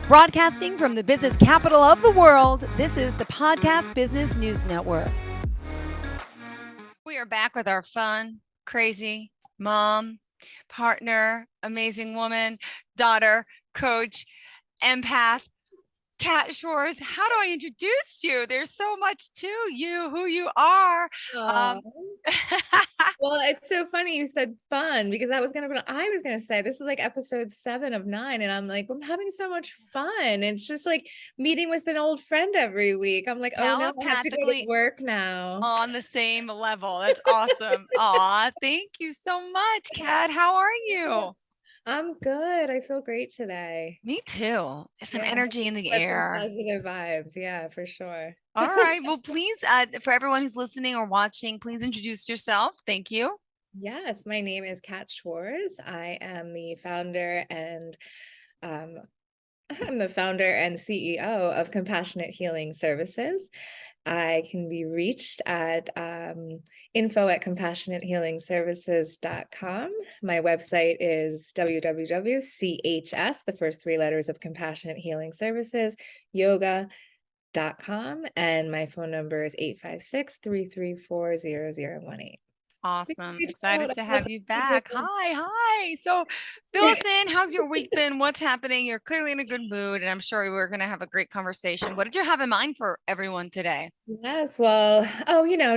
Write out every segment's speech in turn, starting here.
Broadcasting from the business capital of the world, this is the Podcast Business News Network. We are back with our fun, crazy mom, partner, amazing woman, daughter, coach, empath, Kat Schwarz. How do I introduce you? There's so much to you, who you are. Well, it's so funny you said fun because I was gonna say this is like episode 7 of 9, and I'm like, I'm having so much fun. It's just like meeting with an old friend every week. I'm like, oh no, I have to go to Telepathically work now. on the same level. That's awesome. Aw, thank you so much, Kat. How are you? I'm good. I feel great today. Me too. Some Yeah, energy in the spread some air. positive vibes. Yeah, for sure. All right. Well, please, for everyone who's listening or watching, please introduce yourself. Thank you. Yes, my name is Kat Schwarz. I am the founder and um, I'm the founder and CEO of Compassionate Healing Services. I can be reached at info@compassionatehealingservices.com. My website is www.chs, the first 3 letters of Compassionate Healing Services, yoga.com. And my phone number is 856-334-0018. Awesome. Excited to have you back. Hi. So fill us in. How's your week been? What's happening? You're clearly in a good mood, and I'm sure we're going to have a great conversation. What did you have in mind for everyone today? Yes, well,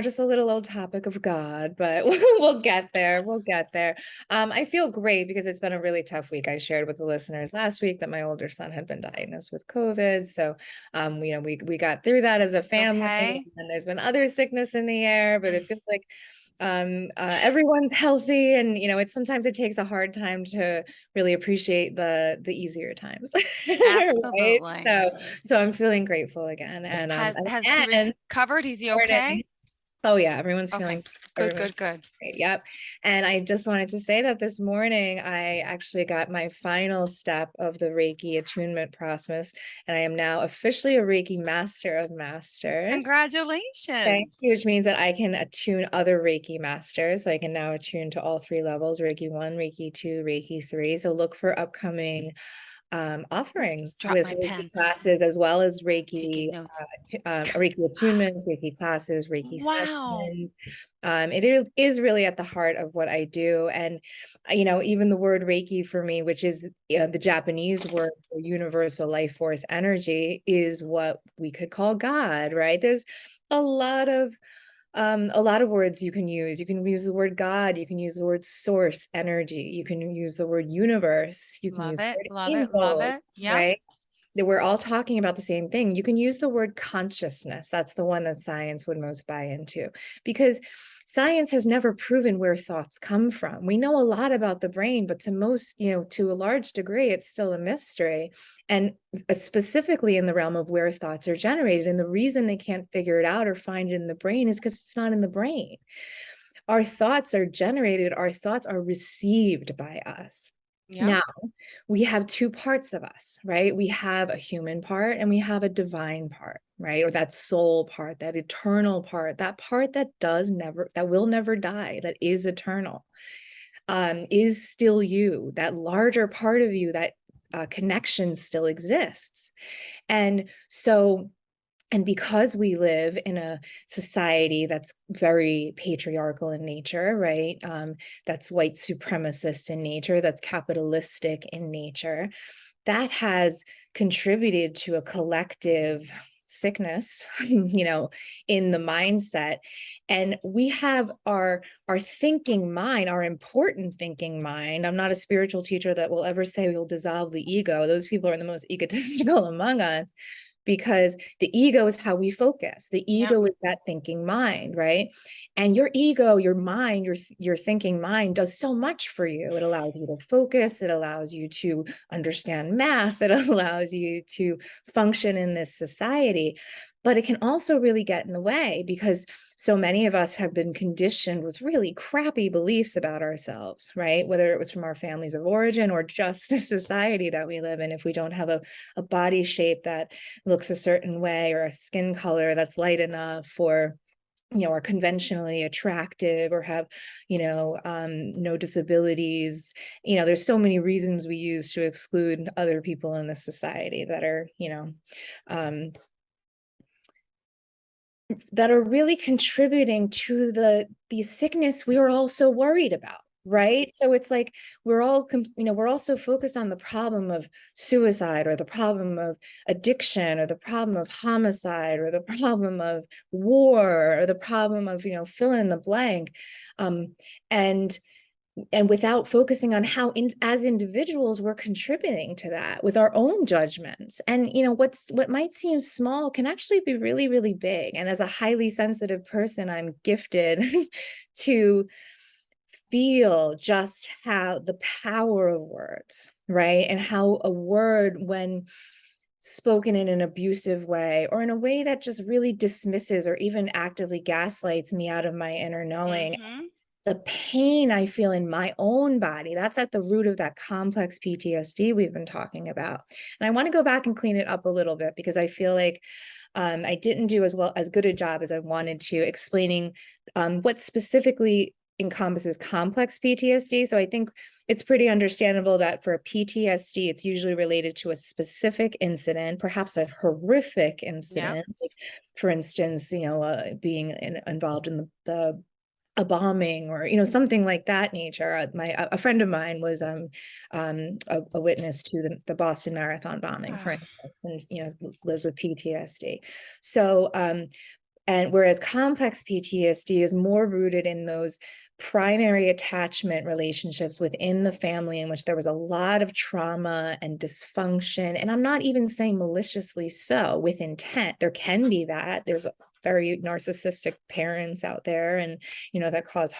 just a little old topic of God, but we'll get there. We'll get there. I feel great because it's been a really tough week. I shared with the listeners last week that my older son had been diagnosed with COVID. So, we got through that as a family, Okay. and there's been other sickness in the air, but it feels like everyone's healthy, and it's sometimes it takes a hard time to really appreciate the easier times. Right? Absolutely. So I'm feeling grateful again, and Has he and recovered? Is he okay? morning. Oh yeah, everyone's Okay. feeling Good, everyone's good, good. great. Yep. And I just wanted to say that this morning I actually got my final step of the Reiki attunement process, and I am now officially a Reiki Master of Masters. Thank Congratulations. you, which means that I can attune other Reiki masters. So I can now attune to all 3 levels, Reiki 1, Reiki 2, Reiki 3. So look for upcoming offerings Drop with my Reiki pen. classes as well as Reiki, Taking notes. Reiki attunements, Reiki classes, Reiki Wow. sessions. It is really at the heart of what I do. And, even the word Reiki for me, which is the Japanese word for universal life force energy, is what we could call God, right? There's a lot of words you can use. You can use the word God, you can use the word source energy, you can use the word universe, you can Love use the it. word Love it. Love angel, it. Yep. right? That we're all talking about the same thing. You can use the word consciousness. That's the one that science would most buy into, because science has never proven where thoughts come from. We know a lot about the brain, but to a large degree, it's still a mystery. And specifically in the realm of where thoughts are generated. And the reason they can't figure it out or find it in the brain is because it's not in the brain. Our thoughts are generated, our thoughts are received by us. Yep. Now, we have 2 parts of us, right? We have a human part and we have a divine part, right? Or that soul part, that eternal part that will never die, that is eternal, is still you. That larger part of you, that connection still exists. And so, and because we live in a society that's very patriarchal in nature, right? That's white supremacist in nature, that's capitalistic in nature, that has contributed to a collective sickness, in the mindset. And we have our thinking mind, our important thinking mind. I'm not a spiritual teacher that will ever say we'll dissolve the ego. Those people are the most egotistical among us, because the ego is how we focus. The Yep. ego is that thinking mind, right? And your ego, your mind, your thinking mind does so much for you. It allows you to focus, it allows you to understand math, it allows you to function in this society. But it can also really get in the way, because so many of us have been conditioned with really crappy beliefs about ourselves, right? Whether it was from our families of origin or just the society that we live in. If we don't have a body shape that looks a certain way, or a skin color that's light enough, or are conventionally attractive or have, no disabilities. There's so many reasons we use to exclude other people in the society that are, um, that are really contributing to the sickness we were all so worried about. Right. So it's like we're all so focused on the problem of suicide, or the problem of addiction, or the problem of homicide, or the problem of war, or the problem of, fill in the blank. Um, and without focusing on how as individuals we're contributing to that with our own judgments. And what might seem small can actually be really, really big. And as a highly sensitive person, I'm gifted to feel just how the power of words, right? And how a word, when spoken in an abusive way, or in a way that just really dismisses or even actively gaslights me out of my inner knowing, Mm-hmm. the pain I feel in my own body, that's at the root of that complex PTSD we've been talking about. And I want to go back and clean it up a little bit, because I feel like I didn't do as good a job as I wanted to explaining what specifically encompasses complex PTSD. So I think it's pretty understandable that for PTSD, it's usually related to a specific incident, perhaps a horrific Yep. incident. Like, for instance, being involved in the a bombing, or something like that nature. A friend of mine was a witness to the Boston Marathon bombing, for Ugh. instance, and lives with PTSD. So and whereas complex PTSD is more rooted in those primary attachment relationships within the family, in which there was a lot of trauma and dysfunction. And I'm not even saying maliciously so, with intent. There can be that. There's very narcissistic parents out there, and, that cause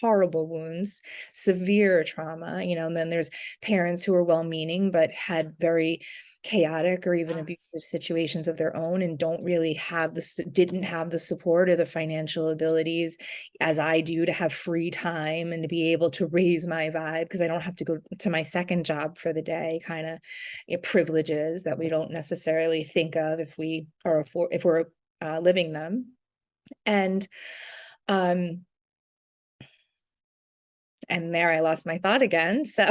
horrible wounds, severe trauma, and then there's parents who are well-meaning, but had very chaotic or even Ugh. abusive situations of their own, and didn't have the support or the financial abilities as I do to have free time and to be able to raise my vibe, because I don't have to go to my second job for the day, kind of privileges that we don't necessarily think of if we're living them. And um and there I lost my thought again. So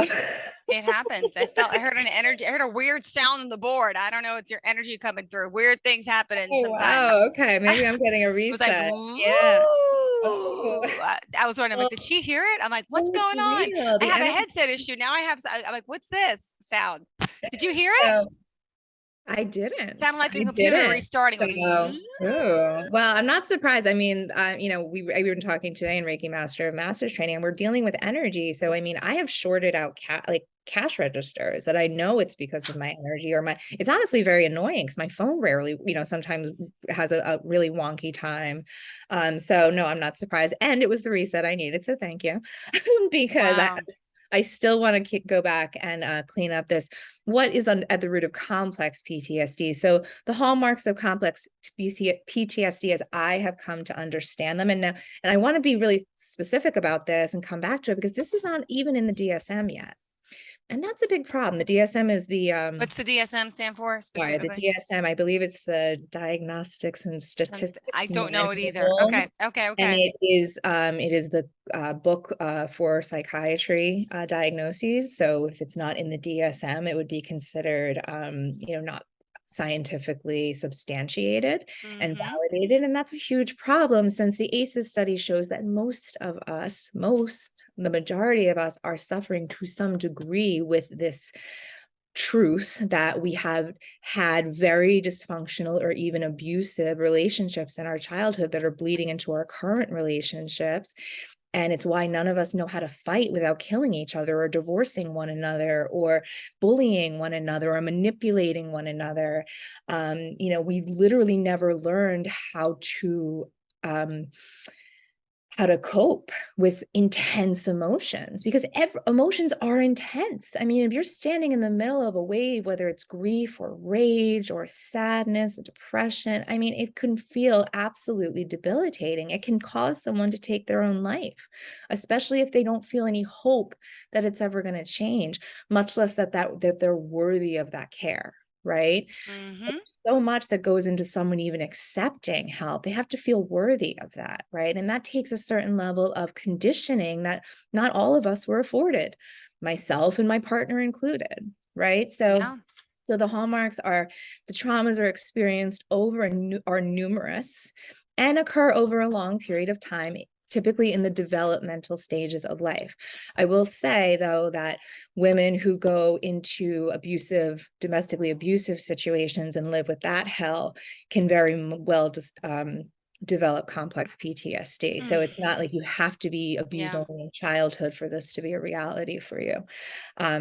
It happens. I heard an energy. I heard a weird sound on the board. I don't know. It's your energy coming through. Weird things happening Oh, sometimes. wow. Okay. Maybe I'm getting a It was like, reset. woo. Yeah. Oh, I was wondering, I'm well, like, did she hear it? I'm like, what's oh, going it's on? real. I The have a energy. headset issue. Now I'm like, what's this sound? Did you hear it? So I didn't. Sounded like a I computer didn't. restarting. It was, So, oh, well, I'm not surprised. I mean, we were talking today in Reiki Master of Masters training, and we're dealing with energy. So, I mean, I have shorted out cash registers that I know it's because of my energy, or it's honestly very annoying because my phone rarely, sometimes has a really wonky time. So no, I'm not surprised. And it was the reset I needed. So thank you. Because wow. I still want to go back and clean up this. What is at the root of complex PTSD? So the hallmarks of complex PTSD, as I have come to understand them, and I want to be really specific about this and come back to it, because this is not even in the DSM yet. And that's a big problem. The DSM is What's the DSM stand for the specifically? DSM, I believe it's the Diagnostics and I Statistics don't know it either. Manual. Okay. Okay. And Okay. it is the book for psychiatry diagnoses. So if it's not in the DSM, it would be considered, not scientifically substantiated and Mm-hmm. validated. And that's a huge problem, since the ACEs study shows that the majority of us are suffering to some degree with this truth that we have had very dysfunctional or even abusive relationships in our childhood that are bleeding into our current relationships. And it's why none of us know how to fight without killing each other, or divorcing one another, or bullying one another, or manipulating one another. We literally never learned um, how to cope with intense emotions, because emotions are intense. I mean, if you're standing in the middle of a wave, whether it's grief or rage or sadness, depression, I mean, it can feel absolutely debilitating. It can cause someone to take their own life, especially if they don't feel any hope that it's ever going to change, much less that they're worthy of that care. right? Mm-hmm. So much that goes into someone even accepting help. They have to feel worthy of that, right? And that takes a certain level of conditioning that not all of us were afforded, myself and my partner included, right? Yeah. So the hallmarks are the traumas are experienced over and are numerous and occur over a long period of time, typically in the developmental stages of life. I will say, though, that women who go into abusive, domestically abusive situations and live with that hell can very well just develop complex PTSD. So Mm. it's not like you have to be abused Yeah. only in childhood for this to be a reality for you.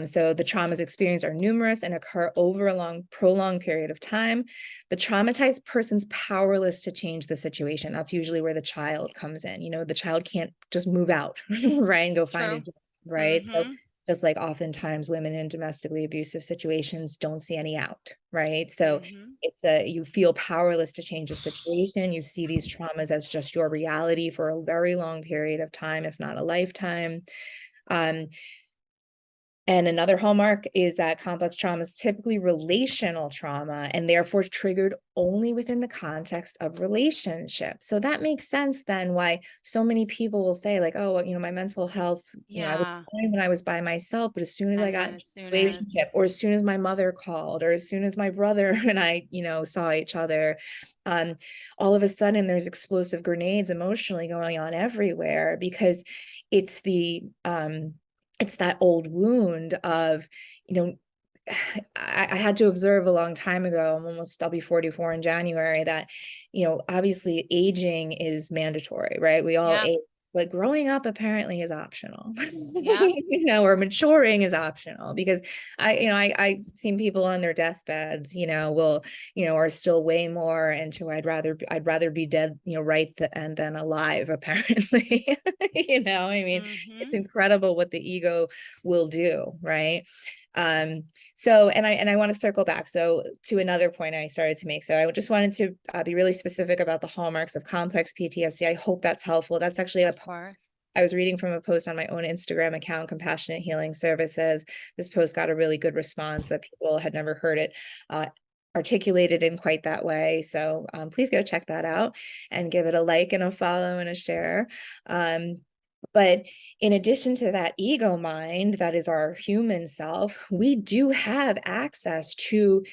So the traumas experienced are numerous and occur over a prolonged period of time. The traumatized person's powerless to change the situation. That's usually where the child comes in. The child can't just move out, right, and go find a True. job, right? So Mm-hmm. just like oftentimes women in domestically abusive situations don't see any out, right? So Mm-hmm. you feel powerless to change the situation. You see these traumas as just your reality for a very long period of time, if not a lifetime. Um, and another hallmark is that complex trauma is typically relational trauma and therefore triggered only within the context of relationships. So that makes sense then why so many people will say, like, oh, my mental health, I was Yeah. fine when I was by myself, but as soon as I And got then into as a soon as, relationship, or as soon as my mother called, or as soon as my brother and I, saw each other, um, all of a sudden there's explosive grenades emotionally going on everywhere because it's it's that old wound of, you know, I had to observe a long time ago, I'll be 44 in January, that, obviously aging is mandatory, right? We all yeah. age, but growing up apparently is optional, Yeah. or maturing is optional because I've seen people on their deathbeds, will, are still way more into I'd rather be dead, right and than alive, apparently. I mean, it's Mm-hmm. incredible what the ego will do, right? Um, so, and I want to circle back. So to another point I started to make. So I just wanted to be really specific about the hallmarks of complex PTSD. I hope that's helpful. That's actually Of course. I was reading from a post on my own Instagram account, Compassionate Healing Services. This post got a really good response that people had never heard it articulated in quite that way. So please go check that out and give it a like and a follow and a share. But in addition to that ego mind, that is our human self, we do have access to,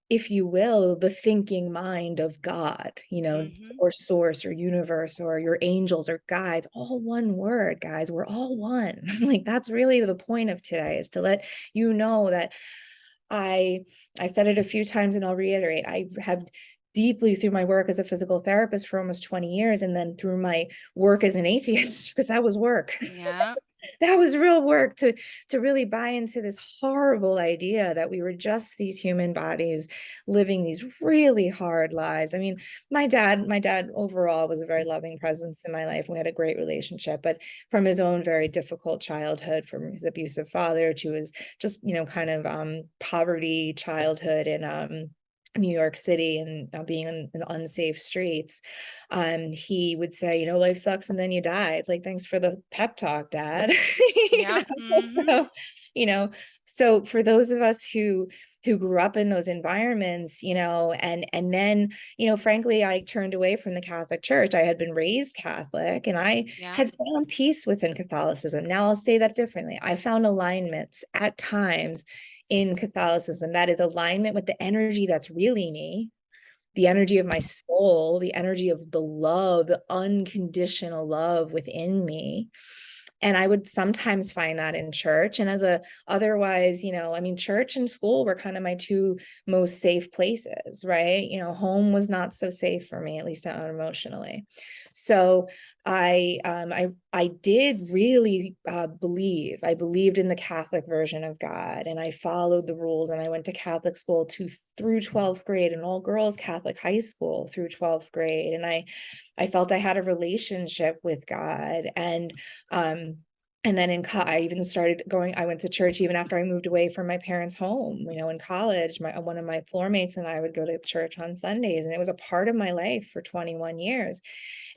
if you will, the thinking mind of God, Mm-hmm. or source or universe or your angels or guides, all one word, guys. We're all one. Like that's really the point of today, is to let you know that I I've said it a few times and I'll reiterate. I have deeply, through my work as a physical therapist for almost 20 years, and then through my work as an atheist, because that was work. Yeah. That was real work to really buy into this horrible idea that we were just these human bodies living these really hard lives. I mean, my dad overall was a very loving presence in my life. We had a great relationship, but from his own very difficult childhood, from his abusive father to his just, kind of poverty childhood in New York City, and being in unsafe streets, he would say, life sucks and then you die. It's like, thanks for the pep talk, Dad. Yeah. Mm-hmm. So, you know, so for those of us who grew up in those environments, and then, frankly, I turned away from the Catholic Church. I had been raised Catholic and I Yeah. had found peace within Catholicism. Now I'll say that differently. I found alignments at times in Catholicism that is alignment with the energy that's really me, the energy of my soul, the energy of the love, the unconditional love within me. And I would sometimes find that in church. And otherwise, I mean, church and school were kind of my two most safe places, right? Home was not so safe for me, at least not emotionally. So I did really believe. I believed in the Catholic version of God, and I followed the rules. And I went to Catholic school through 12th grade, and all girls Catholic high school through 12th grade. And I felt I had a relationship with God, and And then I even started going, I went to church even after I moved away from my parents' home, in college. One of my floor mates and I would go to church on Sundays, and it was a part of my life for 21 years.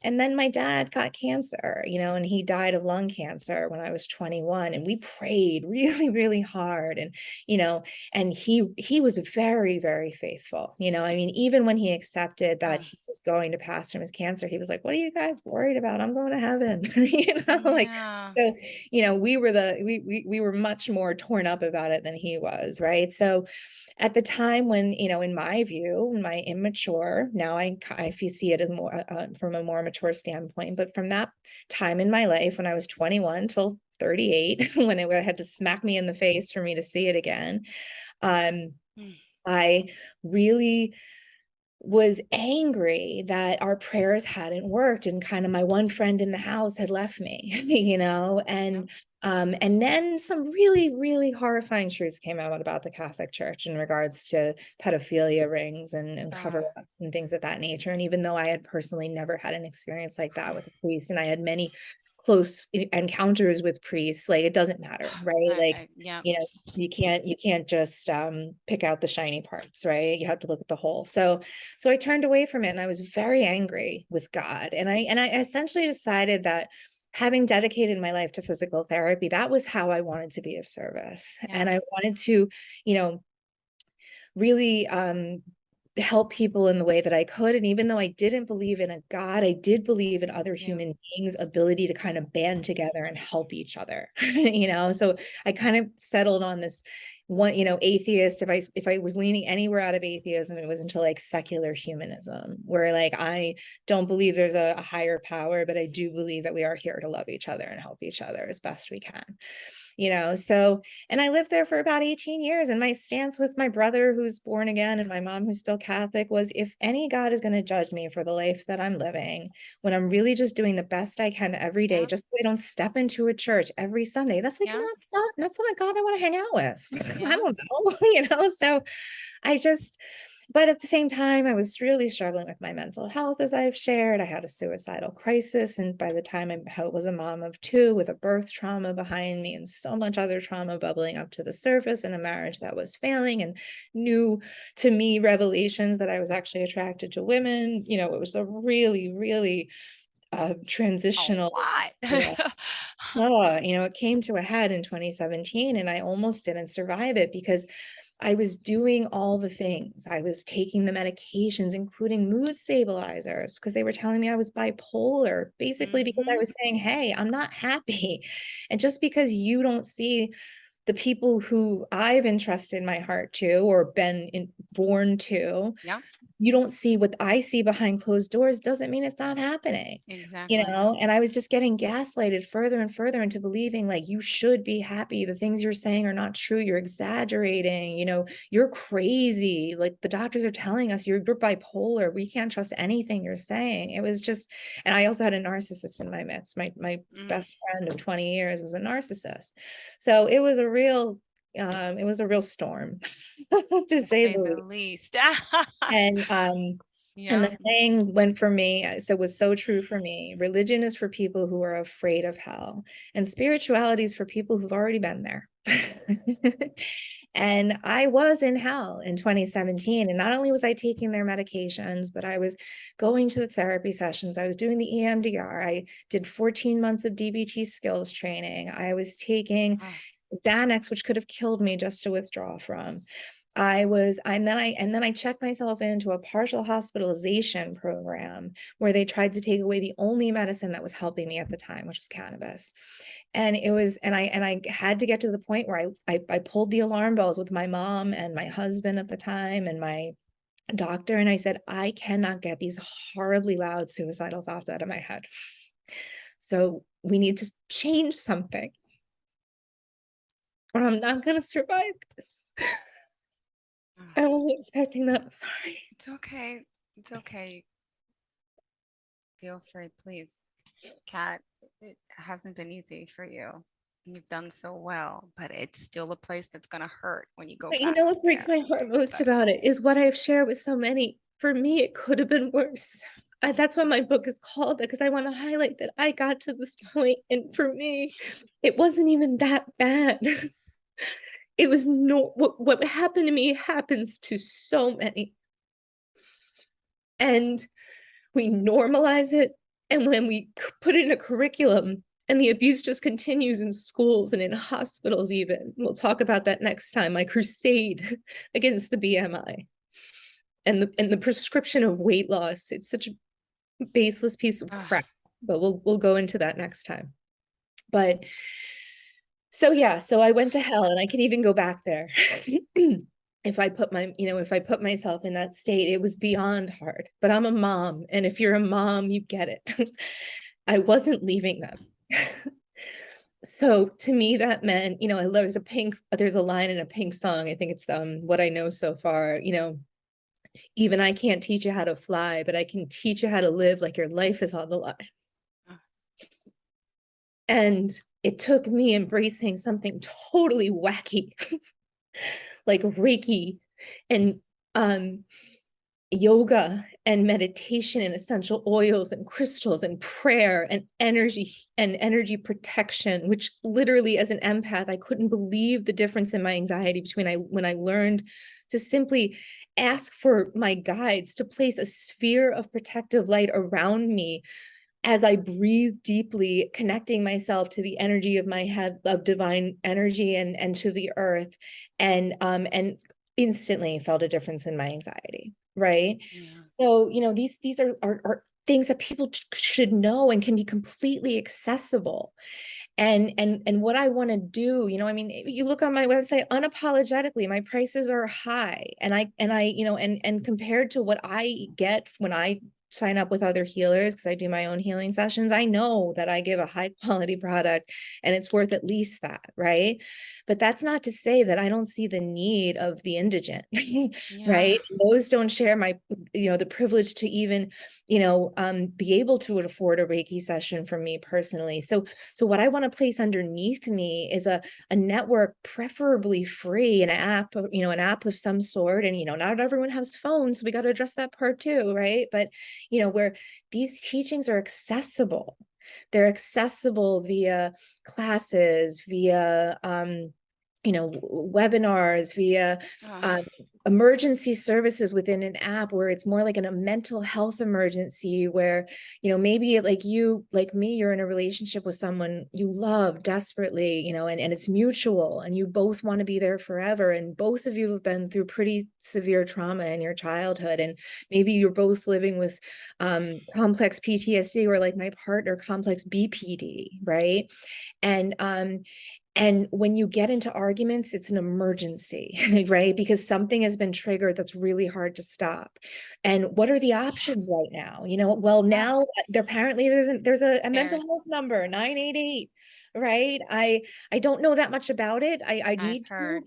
And then my dad got cancer, and he died of lung cancer when I was 21. And we prayed really, really hard. And, you know, and he was very, very faithful. I mean, even when he accepted that Oh, he was going to pass from his cancer, he was like, "What are you guys worried about? I'm going to heaven." Like, yeah. so, we were much more torn up about it than he was, right? So at the time when, in my view, my immature, now I see it as more from a more mature standpoint, but from that time in my life when I was 21 till 38, when it had to smack me in the face for me to see it again, um, Mm. I really was angry that our prayers hadn't worked, and kind of my one friend in the house had left me, Yep. and then some really, really horrifying truths came out about the Catholic Church in regards to pedophilia rings and Uh, cover-ups and things of that nature. And even though I had personally never had an experience like that with a priest, and I had many close encounters with priests, like, it doesn't matter, right? Like, yeah. you know, you can't just pick out the shiny parts, right? You have to look at the whole. So I turned away from it, and I was very angry with God. And I essentially decided that, having dedicated my life to physical therapy, that was how I wanted to be of service. Yeah. And I wanted to, you know, really help people in the way that I could. And even though I didn't believe in a God, I did believe in other Yeah. human beings' ability to kind of band together and help each other. So I kind of settled on this one, atheist. If I was leaning anywhere out of atheism, it was into like secular humanism, where like I don't believe there's a higher power, but I do believe that we are here to love each other and help each other as best we can. So, and I lived there for about 18 years. And my stance with my brother, who's born again, and my mom, who's still Catholic, was, if any God is going to judge me for the life that I'm living, when I'm really just doing the best I can every day, Yeah. just so I don't step into a church every Sunday, that's like Yeah. that's not a God I want to hang out with. I Yeah. don't know, So I just, but at the same time, I was really struggling with my mental health, as I've shared. I had a suicidal crisis. And by the time I was a mom of two, with a birth trauma behind me and so much other trauma bubbling up to the surface, in a marriage that was failing, and new to me revelations that I was actually attracted to women, it was a really, really A transitional. Yeah. lot. It came to a head in 2017, and I almost didn't survive it because I was doing all the things. I was taking the medications, including mood stabilizers, because they were telling me I was bipolar, basically because I Hmm. was saying, "Hey, I'm not happy." And just because you don't see the people who I've entrusted my heart to, or born to, Yeah. you don't see what I see behind closed doors, doesn't mean it's not happening. Exactly. And I was just getting gaslighted further and further into believing, like, you should be happy. The things you're saying are not true. You're exaggerating, you're crazy. Like, the doctors are telling us you're bipolar. We can't trust anything you're saying. It was just, and I also had a narcissist in my midst. My Mm. best friend of 20 years was a narcissist. So it was a real storm, to To say say the the least. least. And and Yeah. the saying went for me, so was so true for me. Religion is for people who are afraid of hell, and spirituality is for people who've already been there. And I was in hell in 2017. And not only was I taking their medications, but I was going to the therapy sessions. I was doing the EMDR. I did 14 months of DBT skills training. I was taking Oh, Xanax, which could have killed me, just to withdraw from. And then I checked myself into a partial hospitalization program, where they tried to take away the only medicine that was helping me at the time, which was cannabis. And I had to get to the point where I pulled the alarm bells with my mom and my husband at the time and my doctor. And I said, I cannot get these horribly loud suicidal thoughts out of my head. So we need to change something, or I'm not going to survive this. oh. I wasn't expecting that. I'm sorry. It's okay. It's okay. Feel free, please. Kat, it hasn't been easy for you. You've done so well, but it's still a place that's going to hurt when you go But you back know what breaks there. my heart most But about it is what I've shared with so many. For me, it could have been worse. that's what my book is called, because I want to highlight that I got to this point, and for me, it wasn't even that bad. It was no what happened to me happens to so many. And we normalize it. And when we put it in a curriculum, and the abuse just continues in schools and in hospitals, even. We'll talk about that next time. My crusade against the BMI and the prescription of weight loss. It's such a baseless piece of crap, but we'll go into that next time. But so yeah, so I went to hell, and I can even go back there. If I put myself in that state, it was beyond hard. But I'm a mom, and if you're a mom, you get it. I wasn't leaving them. So to me, that meant, I love, there's a line in a Pink song. I think it's What I Know So Far, even I can't teach you how to fly, but I can teach you how to live like your life is on the line. And it took me embracing something totally wacky, like Reiki and yoga and meditation and essential oils and crystals and prayer and energy protection, which literally, as an empath, I couldn't believe the difference in my anxiety when I learned to simply ask for my guides to place a sphere of protective light around me as I breathe deeply, connecting myself to the energy of my head, of divine energy, and to the earth, and instantly felt a difference in my anxiety. Right. Yeah. So, these are things that people should know and can be completely accessible. And what I want to do, you look on my website, unapologetically, my prices are high. And compared to what I get when I sign up with other healers, because I do my own healing sessions, I know that I give a high quality product and it's worth at least that, right? But that's not to say that I don't see the need of the indigent, right? Those don't share the privilege to even, be able to afford a Reiki session from me personally. So what I want to place underneath me is a network, preferably free, an app of some sort. And, not everyone has phones, so we got to address that part too, right? But where these teachings are accessible. They're accessible via classes, via webinars, via emergency services within an app, where it's more like a mental health emergency, where maybe like me, you're in a relationship with someone you love desperately, and it's mutual, and you both want to be there forever, and both of you have been through pretty severe trauma in your childhood, and maybe you're both living with complex PTSD, or like my partner, complex BPD, right? And when you get into arguments, it's an emergency, right? Because something has been triggered that's really hard to stop. And what are the options right now? Now apparently there's a mental health number, 988, right? I don't know that much about it. I need to,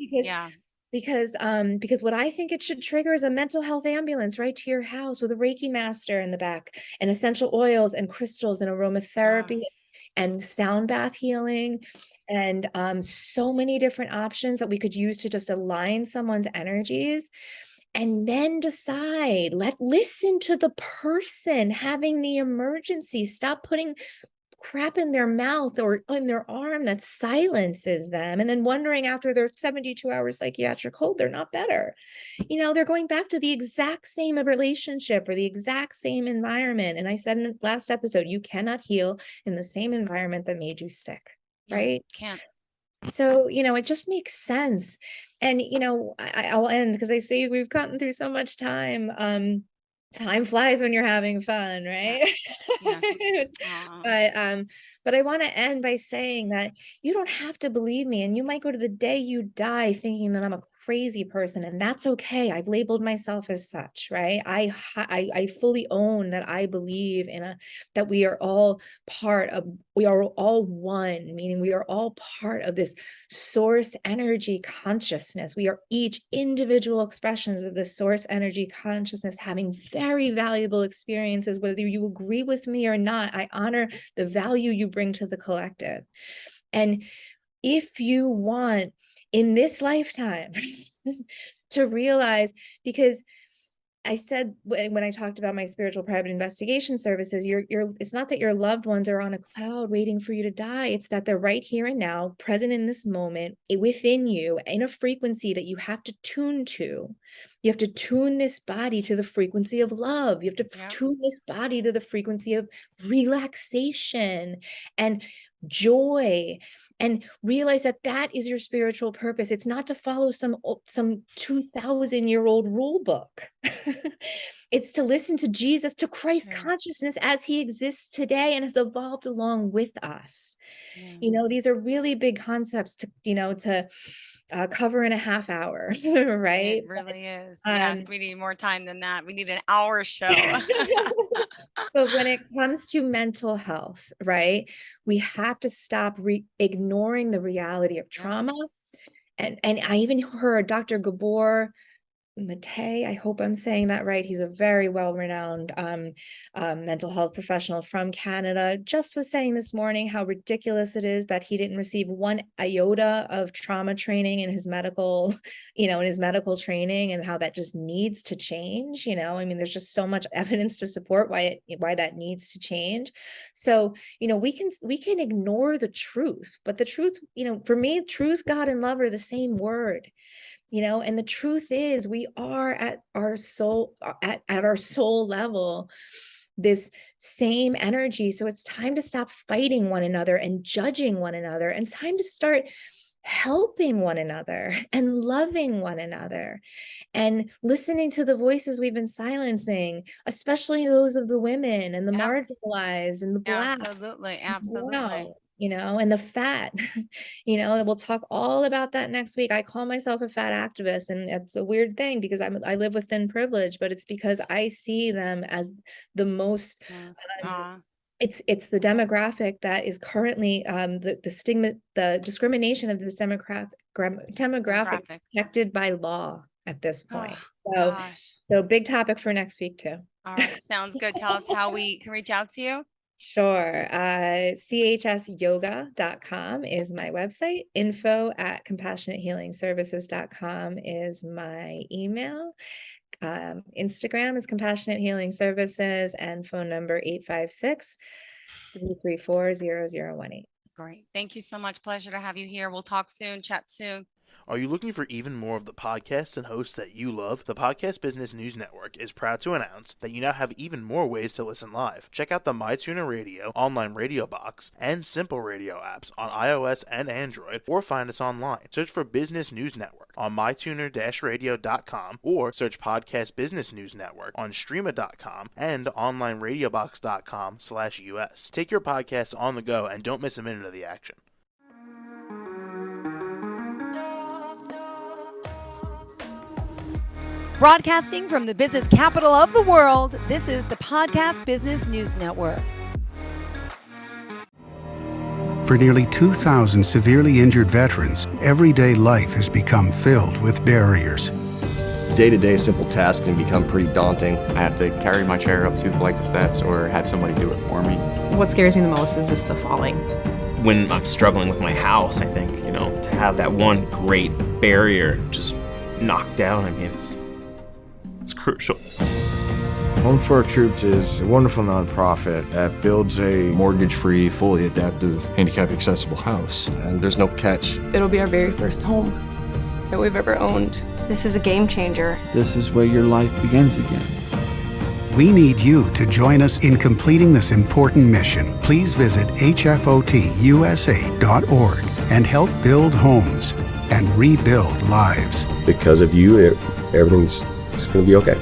because what I think it should trigger is a mental health ambulance right to your house, with a Reiki master in the back, and essential oils and crystals and aromatherapy and sound bath healing, and so many different options that we could use to just align someone's energies, and then listen to the person having the emergency. Stop putting crap in their mouth or in their arm that silences them, and then wondering after their 72 hours psychiatric hold they're not better. They're going back to the exact same relationship or the exact same environment. And I said in the last episode, you cannot heal in the same environment that made you sick, right? Can't. So, it just makes sense. And, I'll end, because I see we've gotten through so much time. Time flies when you're having fun, right? But I want to end by saying that you don't have to believe me, and you might go to the day you die thinking that I'm a crazy person, and that's okay. I've labeled myself as such, right? I fully own that I believe that we are all one, meaning we are all part of this source energy consciousness. We are each individual expressions of this source energy consciousness, having very valuable experiences. Whether you agree with me or not, I honor the value you bring to the collective. And if you want in this lifetime to realize, because I said when I talked about my spiritual private investigation services, it's not that your loved ones are on a cloud waiting for you to die. It's that they're right here and now, present in this moment, within you, in a frequency that you have to tune to. You have to tune this body to the frequency of love. You have to tune this body to the frequency of relaxation and joy, and realize that that is your spiritual purpose. It's not to follow some 2,000-year-old rule book. It's to listen to Jesus, to Christ consciousness as he exists today and has evolved along with us. These are really big concepts to cover in a half hour, right? It really is. Yes, we need more time than that. We need an hour show. But when it comes to mental health, right, we have to stop ignoring the reality of trauma. And I even heard Dr. Gabor Mate, I hope I'm saying that right. He's a very well-renowned mental health professional from Canada. Just was saying this morning how ridiculous it is that he didn't receive one iota of trauma training in his medical, training, and how that just needs to change. I mean, there's just so much evidence to support why that needs to change. So, we can ignore the truth, but the truth, for me, truth, God, and love are the same word. And the truth is we are at our soul, at our soul level, this same energy. So it's time to stop fighting one another and judging one another. And it's time to start helping one another and loving one another and listening to the voices we've been silencing, especially those of the women and the marginalized and the Black. Absolutely. And the fat, we'll talk all about that next week. I call myself a fat activist, and it's a weird thing because I live with thin privilege, but it's because I see them as the most, it's the demographic that is currently the stigma, the discrimination of this demographic protected by law at this point. So big topic for next week too. All right. Sounds good. Tell us how we can reach out to you. Sure. chsyoga.com is my website. info@compassionatehealingservices.com is my email. Instagram is Compassionate Healing Services, and phone number 856-334-0018. Great. Thank you so much. Pleasure to have you here. We'll talk soon. Chat soon. Are you looking for even more of the podcasts and hosts that you love? The Podcast Business News Network is proud to announce that you now have even more ways to listen live. Check out the MyTuner Radio, online radio box, and Simple Radio apps on iOS and Android, or find us online. Search for Business News Network on mytuner-radio.com, or search Podcast Business News Network on streama.com and onlineradiobox.com/US. Take your podcast on the go and don't miss a minute of the action. Broadcasting from the business capital of the world, this is the Podcast Business News Network. For nearly 2,000 severely injured veterans, everyday life has become filled with barriers. Day-to-day simple tasks can become pretty daunting. I have to carry my chair up 2 flights of steps or have somebody do it for me. What scares me the most is just the falling. When I'm struggling with my house, I think, to have that one great barrier just knocked down, it's crucial. Home for Our Troops is a wonderful nonprofit that builds a mortgage-free, fully adaptive, handicap-accessible house. And there's no catch. It'll be our very first home that we've ever owned. This is a game changer. This is where your life begins again. We need you to join us in completing this important mission. Please visit hfotusa.org and help build homes and rebuild lives. Because of you, everything's going to be okay.